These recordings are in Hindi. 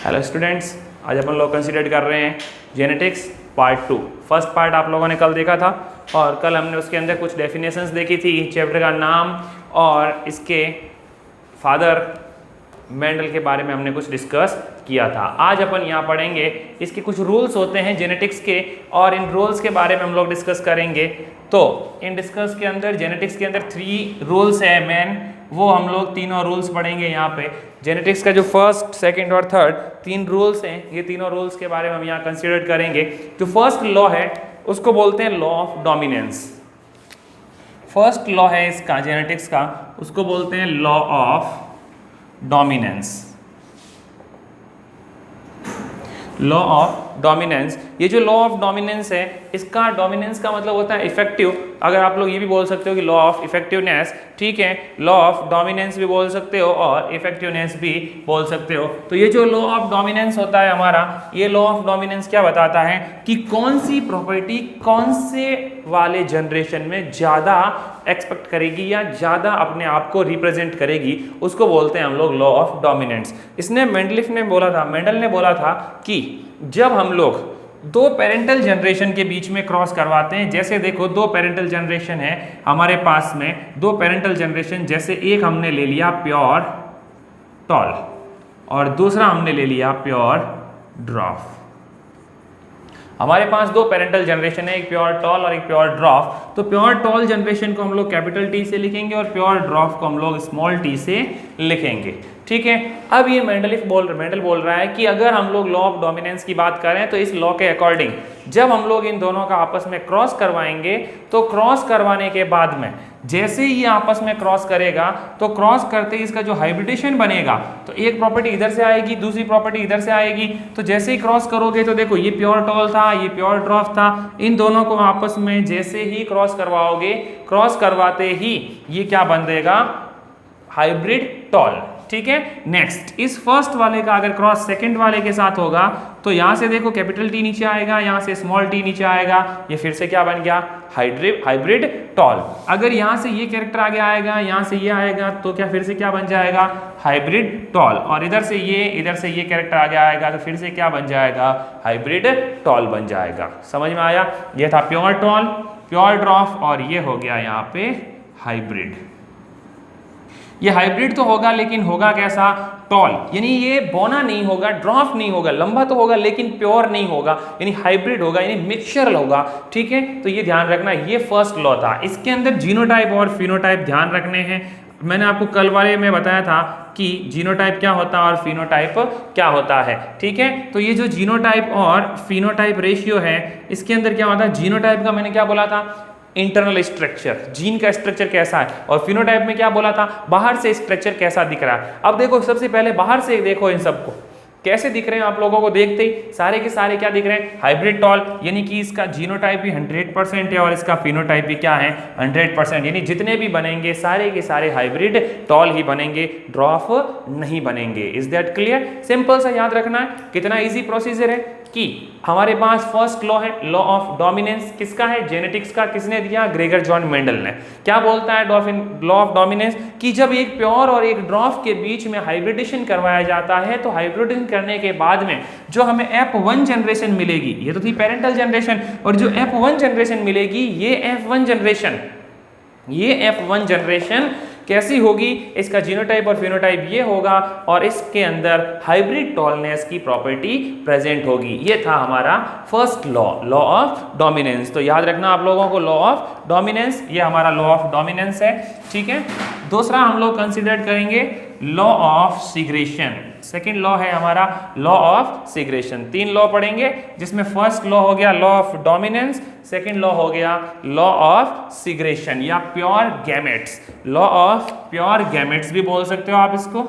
हेलो स्टूडेंट्स, आज अपन लोग कंसिडर कर रहे हैं जेनेटिक्स पार्ट 2। फर्स्ट पार्ट आप लोगों ने कल देखा था और कल हमने उसके अंदर कुछ डेफिनेशंस देखी थी, चैप्टर का नाम और इसके फादर मेंडल के बारे में हमने कुछ डिस्कस किया था। आज अपन यहाँ पढ़ेंगे इसके कुछ रूल्स होते हैं जेनेटिक्स के और इन रूल्स के बारे में हम लोग डिस्कस करेंगे। तो इन डिस्कस के अंदर जेनेटिक्स के अंदर 3 रूल्स है मेन, वो हम लोग तीनों रूल्स पढ़ेंगे यहाँ पे। जेनेटिक्स का जो फर्स्ट, सेकंड और थर्ड 3 रूल्स हैं, ये तीनों रूल्स के बारे में हम यहाँ कंसिडर करेंगे। जो फर्स्ट लॉ है उसको बोलते हैं law of dominance. First law है इसका जेनेटिक्स का, उसको बोलते हैं law of dominance. Law of dominance, ये जो लॉ ऑफ डोमिनेंस है, इसका डोमिनेंस का मतलब होता है इफेक्टिव। अगर आप लोग ये भी बोल सकते हो कि लॉ ऑफ इफेक्टिवनेस, ठीक है, लॉ ऑफ डोमिनेंस भी बोल सकते हो और इफेक्टिवनेस भी बोल सकते हो। तो ये जो लॉ ऑफ डोमिनेंस होता है हमारा, ये लॉ ऑफ डोमिनेंस क्या बताता है कि कौन सी प्रॉपर्टी कौन से वाले जनरेशन में ज़्यादा एक्सपेक्ट करेगी या ज़्यादा अपने आप को रिप्रेजेंट करेगी, उसको बोलते हैं हम लोग लॉ ऑफ डोमिनेंस। इसने मेंडल ने बोला था कि जब हम लोग 2 पेरेंटल जनरेशन के बीच में क्रॉस करवाते हैं, जैसे देखो 2 पेरेंटल जनरेशन है हमारे पास में, 2 पेरेंटल जनरेशन, जैसे एक हमने ले लिया प्योर टॉल और दूसरा हमने ले लिया प्योर ड्रॉफ। हमारे पास 2 पेरेंटल जनरेशन है, एक प्योर टॉल और एक प्योर ड्रॉफ। तो प्योर टॉल जनरेशन को हम लोग कैपिटल टी से लिखेंगे और प्योर ड्रॉफ को हम लोग स्मॉल टी से लिखेंगे, ठीक है। अब ये मेंडल बोल रहा है कि अगर हम लोग लॉ ऑफ डोमिनेंस की बात करें तो इस लॉ के अकॉर्डिंग जब हम लोग इन दोनों का आपस में क्रॉस करवाएंगे, तो क्रॉस करवाने के बाद में जैसे ही ये आपस में क्रॉस करेगा, तो क्रॉस करते ही इसका जो हाइब्रिडेशन बनेगा, तो एक प्रॉपर्टी इधर से आएगी, दूसरी प्रॉपर्टी इधर से आएगी। तो जैसे ही क्रॉस करोगे तो देखो ये प्योर टॉल था, ये प्योर ड्रॉफ था, इन दोनों को आपस में जैसे ही क्रॉस करवाओगे, क्रॉस करवाते ही ये क्या बन देगा, हाइब्रिड टॉल, ठीक है। नेक्स्ट, इस फर्स्ट वाले का अगर क्रॉस सेकंड वाले के साथ होगा, तो यहां से देखो कैपिटल टी नीचे आएगा, यहां से स्मॉल टी नीचे आएगा, ये फिर से क्या बन गया, हाइब्रिड टॉल। अगर यहां से ये कैरेक्टर आगे आएगा, यहां से ये आएगा, तो क्या फिर से क्या बन जाएगा, हाइब्रिड टॉल। और इधर से ये कैरेक्टर आगे आएगा, तो फिर से क्या बन जाएगा, हाइब्रिड टॉल बन जाएगा। समझ में आया? ये था प्योर टॉल, प्योर ड्रॉफ और ये हो गया यहाँ पे हाइब्रिड। ये हाइब्रिड तो होगा, लेकिन होगा कैसा, टॉल, यानी ये बोना नहीं होगा, ड्रॉफ नहीं होगा, लंबा तो होगा लेकिन प्योर नहीं होगा, यानी हाइब्रिड होगा, यानी मिक्सचर होगा, ठीक है। तो ये ध्यान रखना, ये फर्स्ट लॉ था। इसके अंदर जीनोटाइप और फिनोटाइप ध्यान रखने हैं। मैंने आपको कल वाले में बताया था कि जीनोटाइप क्या होता है और फिनोटाइप क्या होता है, ठीक है। तो ये जो जीनोटाइप और फिनोटाइप रेशियो है, इसके अंदर क्या होता है, जीनोटाइप का मैंने क्या बोला था, इंटरनल स्ट्रक्चर, जीन का स्ट्रक्चर कैसा है, और फिनोटाइप में क्या बोला था, बाहर से स्ट्रक्चर कैसा दिख रहा है। अब देखो, सबसे पहले बाहर से देखो इन सबको कैसे दिख रहे हैं। आप लोगों को देखते ही सारे के सारे क्या दिख रहे हैं, हाइब्रिड टॉल, यानी कि इसका जीनोटाइप भी 100% है और इसका फिनोटाइप भी क्या है, 100%, यानी जितने भी बनेंगे सारे के सारे हाइब्रिड टॉल ही बनेंगे, ड्रॉफ नहीं बनेंगे। Is that clear? सिंपल सा याद रखना है, कितना इजी प्रोसीजर है कि हमारे पास फर्स्ट लॉ है, लॉ ऑफ डोमिनेंस। किसका है, जेनेटिक्स का। किसने दिया, ग्रेगर जॉन मेंडल ने। क्या बोलता है लॉ ऑफ डोमिनेंस, कि जब एक प्योर और एक ड्रॉफ के बीच में हाइब्रिडेशन करवाया जाता है, तो हाइब्रिडेशन करने के बाद में जो हमें F1 जनरेशन मिलेगी, ये तो थी पेरेंटल जनरेशन, और जो F1 जनरेशन मिलेगी, ये F1 जनरेशन कैसी होगी, इसका जीनोटाइप और फिनोटाइप ये होगा और इसके अंदर हाइब्रिड टॉलनेस की प्रॉपर्टी प्रेजेंट होगी। ये था हमारा first law, law of dominance. तो याद रखना आप लोगों को, लॉ ऑफ डोमिनेंस, ये हमारा लॉ ऑफ डोमिनेंस है, ठीक है। दूसरा हम लोग कंसिडर करेंगे लॉ ऑफ सिग्रेशन। सेकेंड लॉ है हमारा लॉ ऑफ सिग्रेशन। 3 लॉ पढ़ेंगे, जिसमें फर्स्ट लॉ हो गया law of dominance, second law हो गया लॉ ऑफ सिग्रेशन या pure gametes. Law of pure gametes भी बोल सकते हो आप इसको,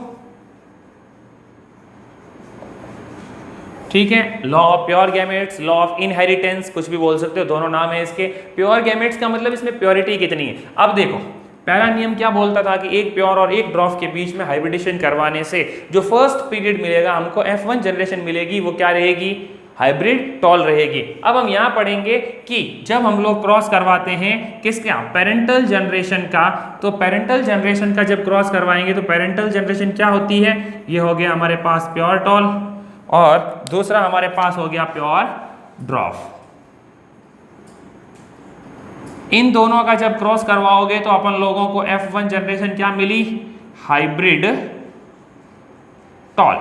ठीक है। Law of pure gametes, law of inheritance, कुछ भी बोल सकते हो, दोनों नाम है इसके। प्योर गैमेट्स का मतलब इसमें प्योरिटी कितनी है। अब देखो, पहला नियम क्या बोलता था कि एक प्योर और एक ड्रॉफ के बीच में हाइब्रिडेशन करवाने से जो फर्स्ट पीरियड मिलेगा हमको, F1 जनरेशन मिलेगी, वो क्या रहेगी, हाइब्रिड टॉल रहेगी। अब हम यहाँ पढ़ेंगे कि जब हम लोग क्रॉस करवाते हैं किसका, पेरेंटल जनरेशन का, तो पेरेंटल जनरेशन का जब क्रॉस करवाएंगे तो पेरेंटल जनरेशन क्या होती है, ये हो गया हमारे पास प्योर टॉल, और दूसरा हमारे पास हो गया प्योर ड्वार्फ। इन दोनों का जब क्रॉस करवाओगे तो अपन लोगों को F1 जनरेशन क्या मिली, हाइब्रिड टॉल।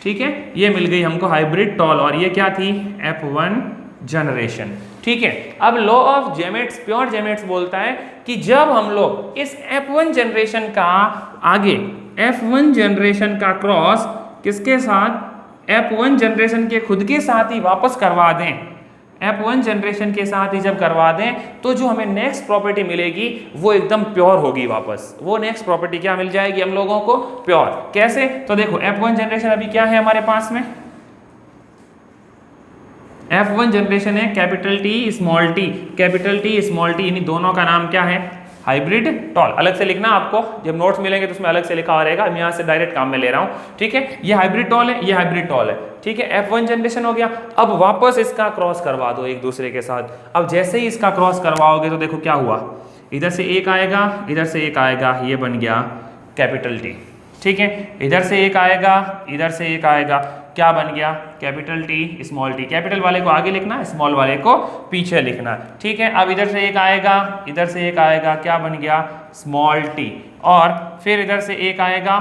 ठीक है, ये मिल गई हमको हाइब्रिड टॉल और ये क्या थी, F1 जनरेशन। ठीक है, अब लॉ ऑफ जेमेट्स, प्योर जेमेट्स बोलता है कि जब हम लोग इस F1 जनरेशन का आगे F1 जनरेशन का क्रॉस किसके साथ, F1 जनरेशन के खुद के साथ ही वापस करवा दें, F1 जनरेशन के साथ ही जब करवा दें तो जो हमें नेक्स्ट प्रॉपर्टी मिलेगी वो एकदम प्योर होगी वापस। वो नेक्स्ट प्रॉपर्टी क्या मिल जाएगी हम लोगों को, प्योर। कैसे, तो देखो F1 जनरेशन अभी क्या है हमारे पास में, F1 जनरेशन है capital T small t, capital T small t, यानी दोनों का नाम क्या है, हाइब्रिड टॉल। अलग से लिखना आपको, जब नोट्स मिलेंगे तो उसमें अलग से लिखा हुआ रहेगा, मैं यहाँ से डायरेक्ट काम में ले रहा हूँ। ठीक है, ये हाइब्रिड टॉल है, ये हाइब्रिड टॉल है। ठीक है, F1 जनरेशन हो गया। अब वापस इसका क्रॉस करवा दो एक दूसरे के साथ। अब जैसे ही इसका क्रॉस करवाओगे तो देखो क्या हुआ, इधर से एक आएगा, इधर से एक आएगा, ये बन गया कैपिटल T। ठीक है, इधर से एक आएगा, इधर से एक आएगा, क्या बन गया, capital T small t। Capital वाले को आगे लिखना, स्मॉल वाले को पीछे लिखना। ठीक है, अब इधर से एक आएगा, इधर से एक आएगा, क्या बन गया, स्मॉल t। और फिर इधर से एक आएगा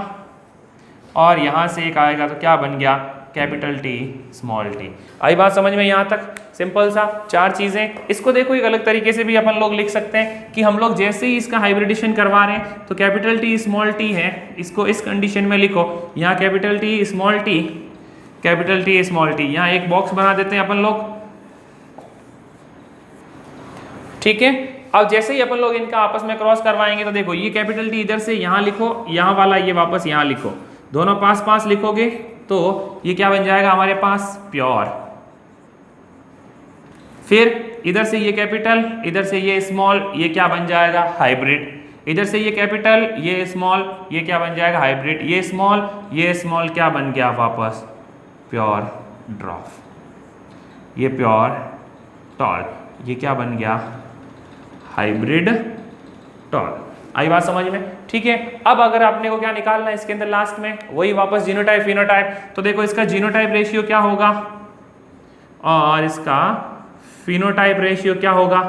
और यहाँ से एक आएगा तो क्या बन गया, कैपिटल T स्मॉल t। आई बात समझ में यहाँ तक, सिंपल सा चार चीजें। इसको देखो एक अलग तरीके से भी अपन लोग लिख सकते हैं कि हम लोग जैसे ही इसका हाइब्रिडेशन करवा रहे हैं तो कैपिटल T स्मॉल t है, इसको इस कंडीशन में लिखो, यहाँ capital T small t, capital T small t, यहाँ एक बॉक्स बना देते हैं अपन लोग। ठीक है, अब जैसे ही अपन लोग इनका आपस में क्रॉस करवाएंगे तो देखो ये कैपिटल T इधर से यहाँ लिखो, यहाँ वाला ये वापस यहाँ लिखो, दोनों पास पास लिखोगे तो ये क्या बन जाएगा हमारे पास, प्योर। फिर इधर से ये कैपिटल, इधर से ये स्मॉल, ये क्या बन जाएगा, हाइब्रिड। इधर से ये कैपिटल, ये स्मॉल, ये क्या बन जाएगा, हाइब्रिड। ये स्मॉल क्या बन गया वापस, प्योर ड्वार्फ। ये प्योर टॉल, ये क्या बन गया, हाइब्रिड टॉल। आई बात समझ में। ठीक है, अब अगर आपने को क्या निकालना है इसके अंदर लास्ट में, वही वापस जीनोटाइप फिनोटाइप। तो देखो इसका जीनोटाइप रेशियो क्या होगा और इसका फिनोटाइप रेशियो क्या होगा।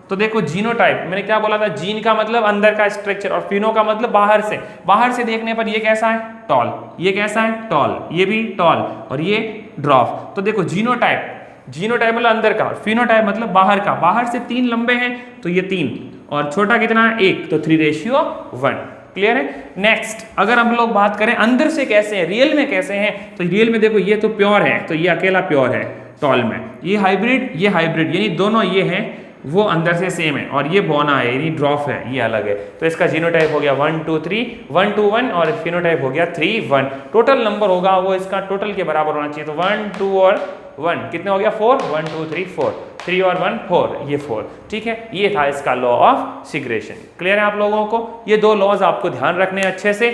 तो देखो जीनोटाइप, मैंने क्या बोला था, जीन का मतलब अंदर का स्ट्रक्चर और फिनो का मतलब बाहर से। बाहर से देखने पर ये कैसा है, टॉल, ये कैसा है, टॉल, ये भी टॉल और ये ड्वार्फ। तो देखो जीनोटाइप, जीनोटाइप मतलब अंदर का, फिनोटाइप मतलब बाहर का। बाहर से 3 लंबे हैं तो ये 3 और छोटा कितना है 1, तो 3:1। क्लियर है। नेक्स्ट अगर हम लोग बात करें अंदर से कैसे हैं, रियल में कैसे हैं, तो रियल में देखो ये तो प्योर है, तो ये अकेला प्योर है टॉल में, ये हाइब्रिड यानी दोनों ये हैं वो अंदर से सेम है और ये बोना है यानी ड्वार्फ है, ये अलग है। तो इसका जीनोटाइप हो गया 1 2 3 1 2 1 और फिनोटाइप हो गया 3 1। टोटल नंबर होगा वो इसका टोटल के बराबर होना चाहिए। तो 1 2 और 1 कितने हो गया 4, 1 2 3 4, 3 और 1 4, ये 4। ठीक है, ये था इसका लॉ ऑफ सिग्रेशन। क्लियर है आप लोगों को। ये 2 लॉज आपको ध्यान रखने अच्छे से,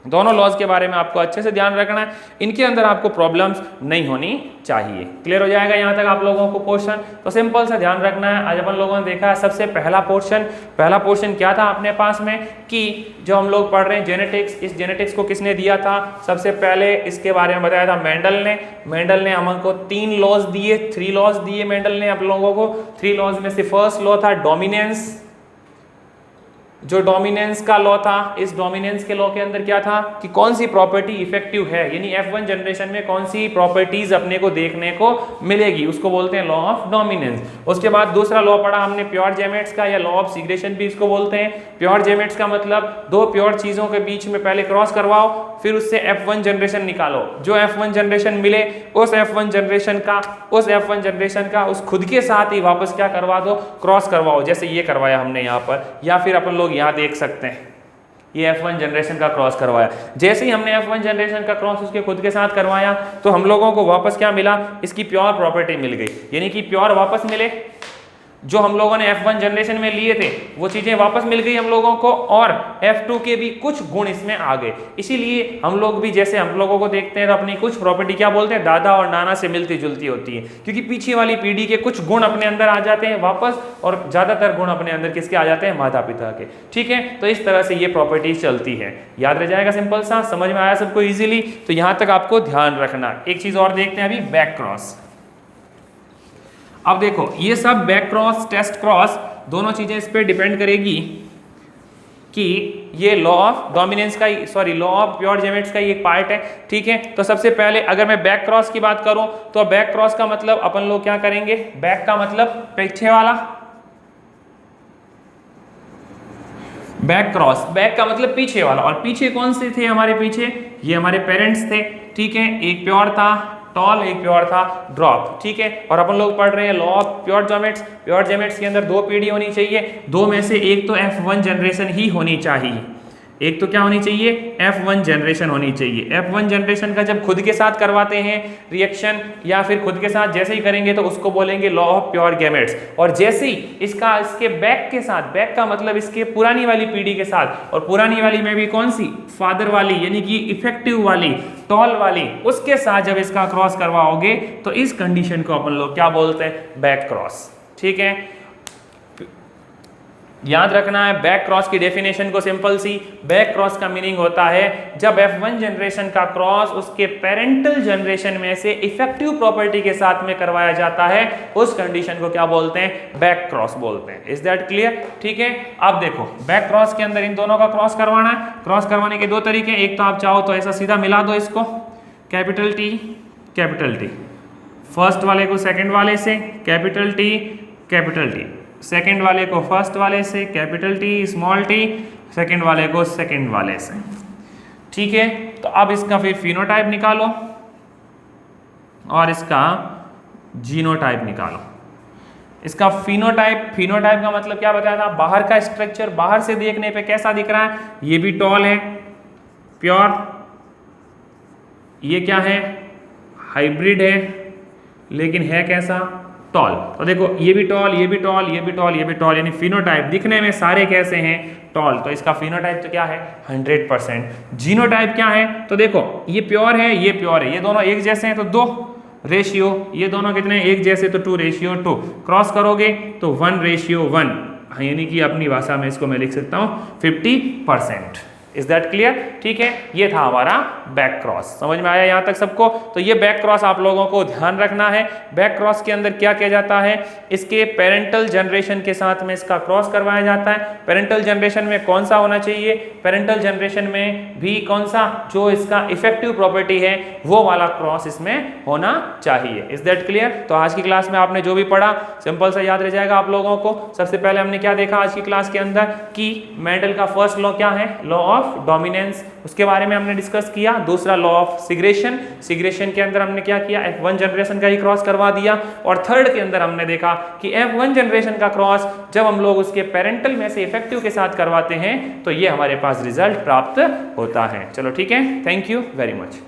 दोनों लॉज के बारे में आपको अच्छे से ध्यान रखना है, इनके अंदर आपको प्रॉब्लम्स नहीं होनी चाहिए। क्लियर हो जाएगा यहाँ तक आप लोगों को पोर्शन। तो सिंपल सा ध्यान रखना है। आज अपन लोगों ने देखा है सबसे पहला पोर्शन क्या था अपने पास में कि जो हम लोग पढ़ रहे हैं जेनेटिक्स, इस जेनेटिक्स को किसने दिया था, सबसे पहले इसके बारे में बताया था मेंडल ने हमको 3 लॉज दिए, 3 लॉज दिए मेंडल ने आप लोगों को। 3 लॉज में से फर्स्ट लॉ था डोमिनेंस, जो डोमिनेंस का लॉ था। इस डोमिनेंस के लॉ के अंदर क्या था कि कौन सी प्रॉपर्टी इफेक्टिव है, यानी F1 जनरेशन में कौन सी प्रॉपर्टीज अपने को देखने को मिलेगी, उसको बोलते हैं लॉ ऑफ डोमिनेंस। उसके बाद दूसरा लॉ पढ़ा हमने प्योर जेमेट्स का, या लॉ ऑफ सिग्रेशन भी इसको बोलते हैं। प्योर जेमेट्स का मतलब 2 प्योर चीजों के बीच में पहले क्रॉस करवाओ, फिर उससे F1 जनरेशन निकालो। जो F1 जनरेशन मिले उस F1 जनरेशन का उस खुद के साथ ही वापस क्या करवा दो, क्रॉस करवाओ, जैसे ये करवाया हमने यहाँ पर, या फिर अपन लोग यहाँ देख सकते हैं ये F1 जनरेशन का क्रॉस करवाया। जैसे ही हमने F1 जनरेशन का क्रॉस उसके खुद के साथ करवाया तो हम लोगों को वापस क्या मिला, इसकी प्योर प्रॉपर्टी मिल गई, यानी कि प्योर वापस मिले। जो हम लोगों ने F1 जनरेशन में लिए थे वो चीजें वापस मिल गई हम लोगों को, और F2 के भी कुछ गुण इसमें आ गए। इसीलिए हम लोग भी जैसे हम लोगों को देखते हैं तो अपनी कुछ प्रॉपर्टी क्या बोलते हैं, दादा और नाना से मिलती जुलती होती है, क्योंकि पीछे वाली पीढ़ी के कुछ गुण अपने अंदर आ जाते हैं वापस, और ज्यादातर गुण अपने अंदर किसके आ जाते हैं, माता पिता के। ठीक है, तो इस तरह से ये प्रॉपर्टी चलती है। याद रह जाएगा, सिंपल सा, समझ में आया सबको इजीली। तो यहां तक आपको ध्यान रखना। एक चीज और देखते हैं अभी, बैक क्रॉस। अब देखो ये सब बैक क्रॉस, टेस्ट क्रॉस, दोनों चीजें इस पे डिपेंड करेगी कि ये लॉ ऑफ डोमिनेंस का, sorry law of pure gametes का ही एक पार्ट है। ठीक है, तो सबसे पहले अगर मैं बैक क्रॉस की बात करूं तो बैक क्रॉस का मतलब अपन लोग क्या करेंगे, बैक का मतलब पीछे वाला, बैक क्रॉस, बैक का मतलब पीछे वाला, और पीछे कौन से थे हमारे पीछे, ये हमारे पेरेंट्स थे। ठीक है, एक प्योर था टॉल, एक प्योर था ड्रॉप। ठीक है, और अपन लोग पढ़ रहे हैं लॉ ऑफ प्योर जेमेट्स। प्योर जेमेट्स के अंदर दो पीढ़ी होनी चाहिए, दो में से एक तो F1 जनरेशन ही होनी चाहिए। एक तो क्या होनी चाहिए, F1 जनरेशन होनी चाहिए। F1 जनरेशन का जब खुद के साथ करवाते हैं रिएक्शन, या फिर खुद के साथ जैसे ही करेंगे तो उसको बोलेंगे लॉ ऑफ प्योर गैमेट्स। और जैसे ही इसका इसके बैक के साथ, बैक का मतलब इसके पुरानी वाली पीढ़ी के साथ, और पुरानी वाली में भी कौन सी, फादर वाली, यानी कि इफेक्टिव वाली, टॉल वाली, उसके साथ जब इसका क्रॉस करवाओगे तो इस कंडीशन को अपन लोग क्या बोलते हैं, बैक क्रॉस। ठीक है, याद रखना है बैक क्रॉस की डेफिनेशन को, सिंपल सी, बैक क्रॉस का मीनिंग होता है जब F1 जनरेशन का क्रॉस उसके पेरेंटल जनरेशन में से इफेक्टिव प्रॉपर्टी के साथ में करवाया जाता है, उस कंडीशन को क्या बोलते हैं, बैक क्रॉस बोलते हैं। Is that clear? ठीक है, अब देखो बैक क्रॉस के अंदर इन दोनों का क्रॉस करवाना है। क्रॉस करवाने के दो तरीके, एक तो आप चाहो तो ऐसा सीधा मिला दो इसको, capital T capital T, first वाले को सेकेंड वाले से, capital T capital T, second वाले को फर्स्ट वाले से, capital T small T, second वाले को सेकेंड वाले से। ठीक है, तो अब इसका फिर फिनोटाइप निकालो और इसका जीनोटाइप निकालो। इसका फिनोटाइप, फिनोटाइप का मतलब क्या बताया था, बाहर का स्ट्रक्चर, बाहर से देखने पे कैसा दिख रहा है, ये भी टॉल है, प्योर, ये क्या है, हाइब्रिड है, लेकिन है कैसा, टॉल। तो देखो ये भी टॉल, ये भी टॉल, ये भी टॉल, ये भी टॉल, यानी फिनोटाइप दिखने में सारे कैसे हैं, टॉल। तो इसका फिनोटाइप तो क्या है, 100%। जीनोटाइप क्या है, तो देखो ये प्योर है, ये प्योर है, ये दोनों एक जैसे हैं तो 2 रेशियो, ये दोनों कितने एक जैसे तो 2:2, क्रॉस करोगे तो 1:1, यानी कि अपनी भाषा में इसको मैं लिख सकता हूँ 50%। Is that clear? ठीक है, ये था हमारा बैक क्रॉस। समझ में आया यहाँ तक सबको? तो ये बैक क्रॉस आप लोगों को ध्यान रखना है। बैक क्रॉस के अंदर क्या किया जाता है, इसके पेरेंटल जनरेशन के साथ में इसका क्रॉस करवाया जाता है। पेरेंटल जनरेशन में कौन सा होना चाहिए, पेरेंटल जनरेशन में भी कौन सा, जो इसका इफेक्टिव प्रॉपर्टी है वो वाला क्रॉस इसमें होना चाहिए। Is that clear? तो आज की क्लास में आपने जो भी पढ़ा सिंपल सा याद रह जाएगा आप लोगों को। सबसे पहले हमने क्या देखा आज की क्लास के अंदर कि मेंडल का फर्स्ट लॉ क्या है, लॉ ऑफ डोमिनेंस, उसके बारे में हमने डिस्कस किया। दूसरा लॉ ऑफ सिग्रेशन, सिग्रेशन के अंदर हमने क्या किया, F1 जनरेशन का ही क्रॉस करवा दिया। और थर्ड के अंदर हमने देखा कि F1 जनरेशन का क्रॉस जब हम लोग उसके पेरेंटल में से इफेक्टिव के साथ करवाते हैं तो ये हमारे पास रिजल्ट प्राप्त होता है। चलो ठीक है, थैंक यू वेरी मच।